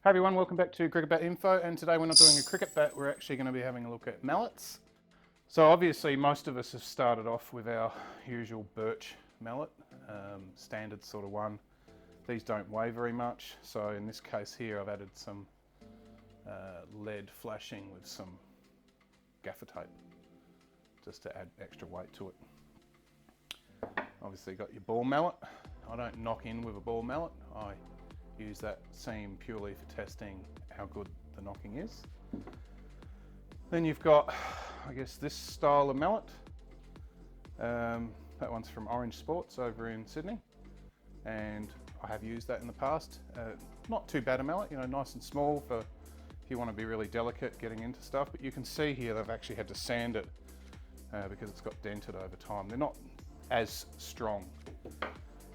Hi everyone, welcome back to CricketBatInfo, and today we're not doing a cricket bat, we're actually going to be having a look at mallets. So obviously most of us have started off with our usual birch mallet, standard sort of one. These don't weigh very much, so in this case here I've added some lead flashing with some gaffer tape, just to add extra weight to it. Obviously got your ball mallet. I don't knock in with a ball mallet. I use that seam purely for testing how good the knocking is. Then you've got, I guess, this style of mallet. That one's from Orange Sports over in Sydney, and I have used that in the past. Not too bad a mallet, you know, nice and small for if you want to be really delicate getting into stuff, but you can see here they've actually had to sand it because it's got dented over time. They're not as strong.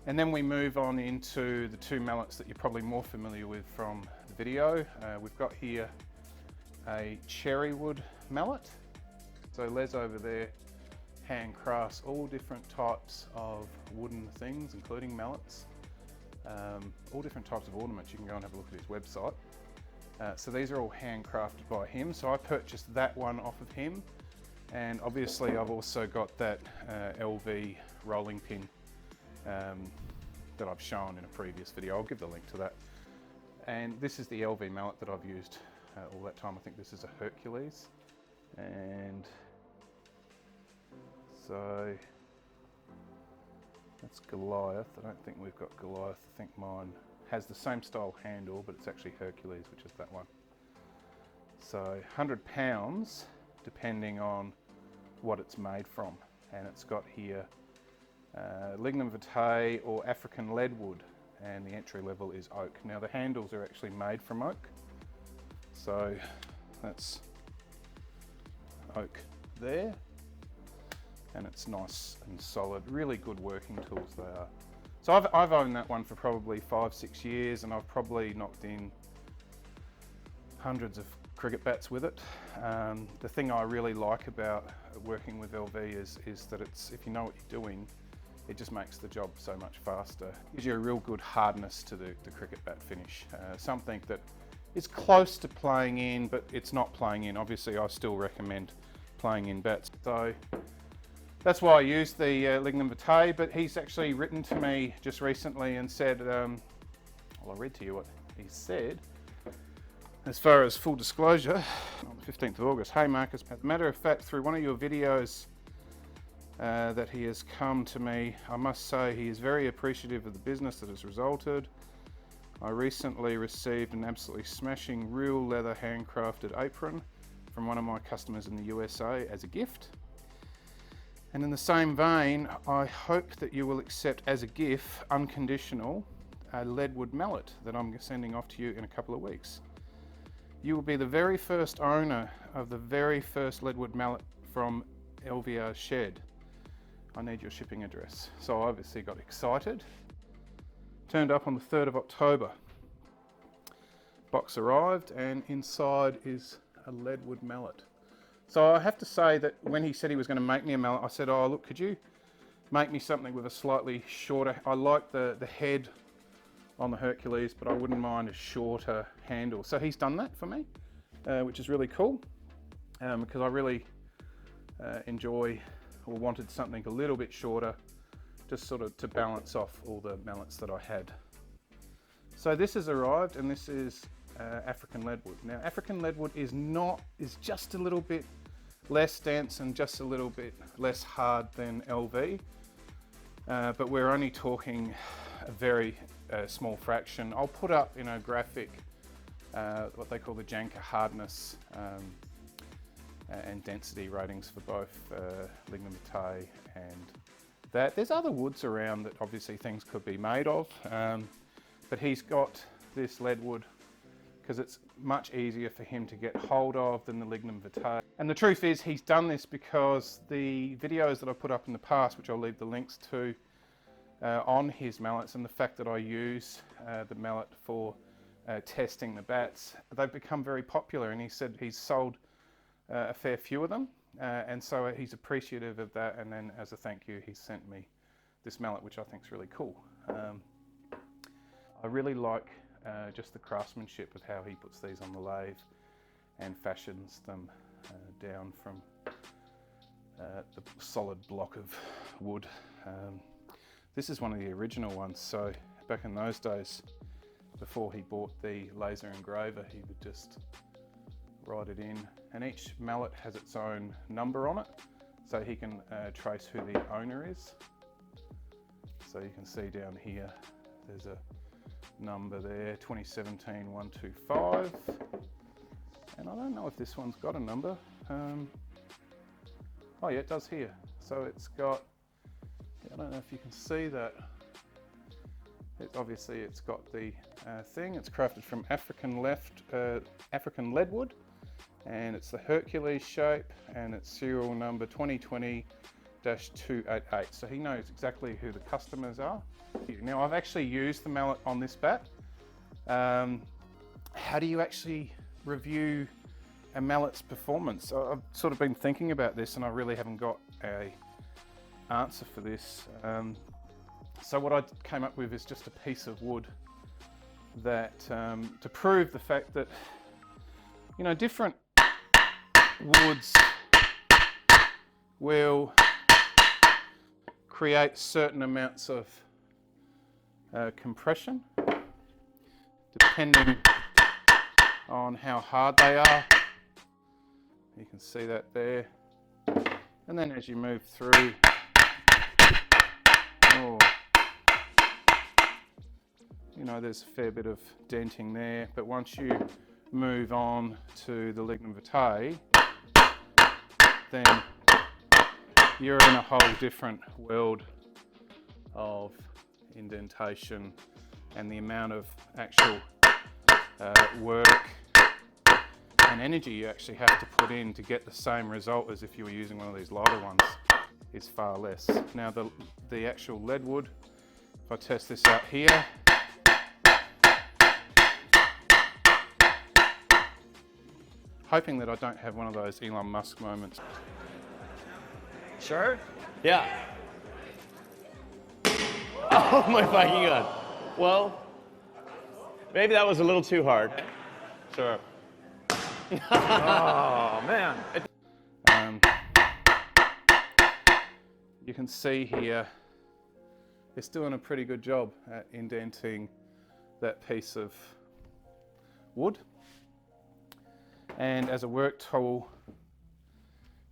And then we move on into the two mallets that you're probably more familiar with from the video. We've got here a cherry wood mallet. So Les over there handcrafts all different types of wooden things, including mallets. All different types of ornaments. You can go and have a look at his website. So these are all handcrafted by him. So I purchased that one off of him. And obviously I've also got that LV rolling pin that I've shown in a previous video. I'll give the link to that. And this is the LV mallet that I've used all that time. I think this is a Hercules. And so that's Goliath. I don't think we've got Goliath. I think mine has the same style handle, but it's actually Hercules, which is that one. So 100 pounds, depending on what it's made from. And it's got here lignum vitae or African leadwood, and the entry level is oak. Now the handles are actually made from oak, so that's oak there, and it's nice and solid, really good working tools they are. So I've owned that one for probably 5-6 years, and I've probably knocked in hundreds of cricket bats with it. The thing I really like about working with LV is that it's, if you know what you're doing, it just makes the job so much faster. It gives you a real good hardness to the cricket bat finish. Something that is close to playing in, but it's not playing in. Obviously, I still recommend playing in bats. So that's why I use the lignum vitae, but he's actually written to me just recently and said, well, I'll read to you what he said. As far as full disclosure, on the 15th of August, hey Marcus, as a matter of fact, through one of your videos that he has come to me, I must say he is very appreciative of the business that has resulted. I recently received an absolutely smashing real leather handcrafted apron from one of my customers in the USA as a gift. And in the same vein, I hope that you will accept as a gift, unconditional, a Leadwood mallet that I'm sending off to you in a couple of weeks. You will be the very first owner of the very first Leadwood mallet from Elviars shed. I need your shipping address. So I obviously got excited. Turned up on the 3rd of October. Box arrived, and inside is a Leadwood mallet. So I have to say that when he said he was going to make me a mallet, I said, oh look, could you make me something with a slightly shorter, I like the head on the Hercules, but I wouldn't mind a shorter handle. So he's done that for me, which is really cool, because I really enjoy or wanted something a little bit shorter, just sort of to balance off all the mallets that I had. So this has arrived, and this is African leadwood. Now African leadwood is just a little bit less dense and just a little bit less hard than LV, but we're only talking a very small fraction. I'll put up in a graphic what they call the Janka hardness and density ratings for both lignum vitae and that. There's other woods around that obviously things could be made of, but he's got this leadwood because it's much easier for him to get hold of than the lignum vitae. And the truth is he's done this because the videos that I've put up in the past, which I'll leave the links to on his mallets, and the fact that I use the mallet for testing the bats, they've become very popular, and he said he's sold a fair few of them, and so he's appreciative of that, and then as a thank you he sent me this mallet, which I think is really cool. I really like just the craftsmanship of how he puts these on the lathe and fashions them down from the solid block of wood. This is one of the original ones, so back in those days, before he bought the laser engraver, he would just write it in, and each mallet has its own number on it, so he can trace who the owner is. So you can see down here, there's a number there, 2017-125, and I don't know if this one's got a number. Oh yeah, it does here. So it's got, I don't know if you can see that. Obviously it's got the thing. It's crafted from African Leadwood, and it's the Hercules shape, and it's serial number 2020-288. So he knows exactly who the customers are. Now I've actually used the mallet on this bat. How do you actually review a mallet's performance? I've sort of been thinking about this, and I really haven't got a answer for this. So what I came up with is just a piece of wood that, to prove the fact that, you know, different woods will create certain amounts of compression depending on how hard they are. You can see that there. And then as you move through, you know, there's a fair bit of denting there, but once you move on to the lignum vitae, then you're in a whole different world of indentation, and the amount of actual work and energy you actually have to put in to get the same result as if you were using one of these lighter ones is far less. Now the actual Leadwood, if I test this out here, hoping that I don't have one of those Elon Musk moments. Sure? Yeah. Oh my fucking God. Well, maybe that was a little too hard. Sure. Oh man. You can see here, it's doing a pretty good job at indenting that piece of wood. And as a work tool,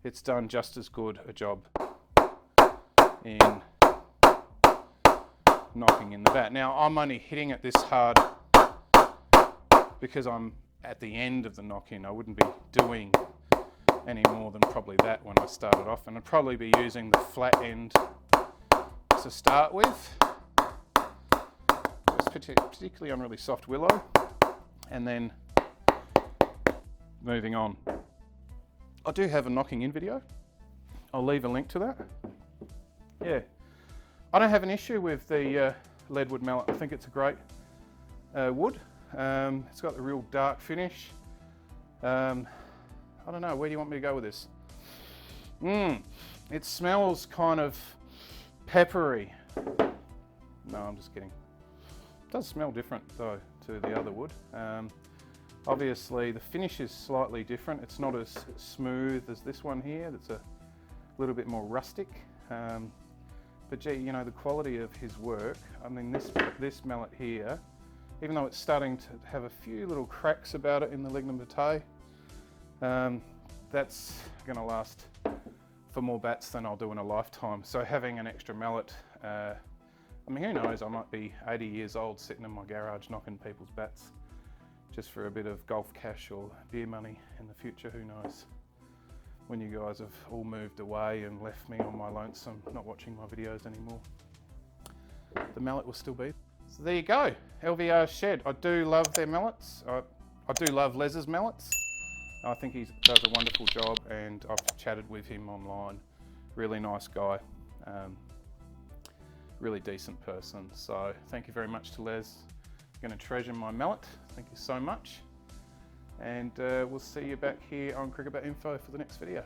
it's done just as good a job in knocking in the bat. Now I'm only hitting it this hard because I'm at the end of the knock-in. I wouldn't be doing any more than probably that when I started off, and I'd probably be using the flat end to start with, particularly on really soft willow, and then moving on. I do have a knocking in video. I'll leave a link to that. Yeah, I don't have an issue with the Leadwood mallet. I think it's a great wood. It's got the real dark finish. I don't know, where do you want me to go with this? It smells kind of peppery. No, I'm just kidding. It does smell different though to the other wood. Obviously the finish is slightly different. It's not as smooth as this one here. That's a little bit more rustic. But gee, you know, the quality of his work, I mean this mallet here, even though it's starting to have a few little cracks about it in the lignum vitae, that's gonna last for more bats than I'll do in a lifetime. So having an extra mallet, I mean, who knows, I might be 80 years old sitting in my garage knocking people's bats just for a bit of golf cash or beer money in the future, who knows. When you guys have all moved away and left me on my lonesome, not watching my videos anymore, the mallet will still be. So there you go, Elviar shed. I do love their mallets. I do love Les's mallets. I think he does a wonderful job, and I've chatted with him online. Really nice guy, really decent person. So thank you very much to Les. I'm going to treasure my mallet. Thank you so much. And we'll see you back here on CricketBatInfo for the next video.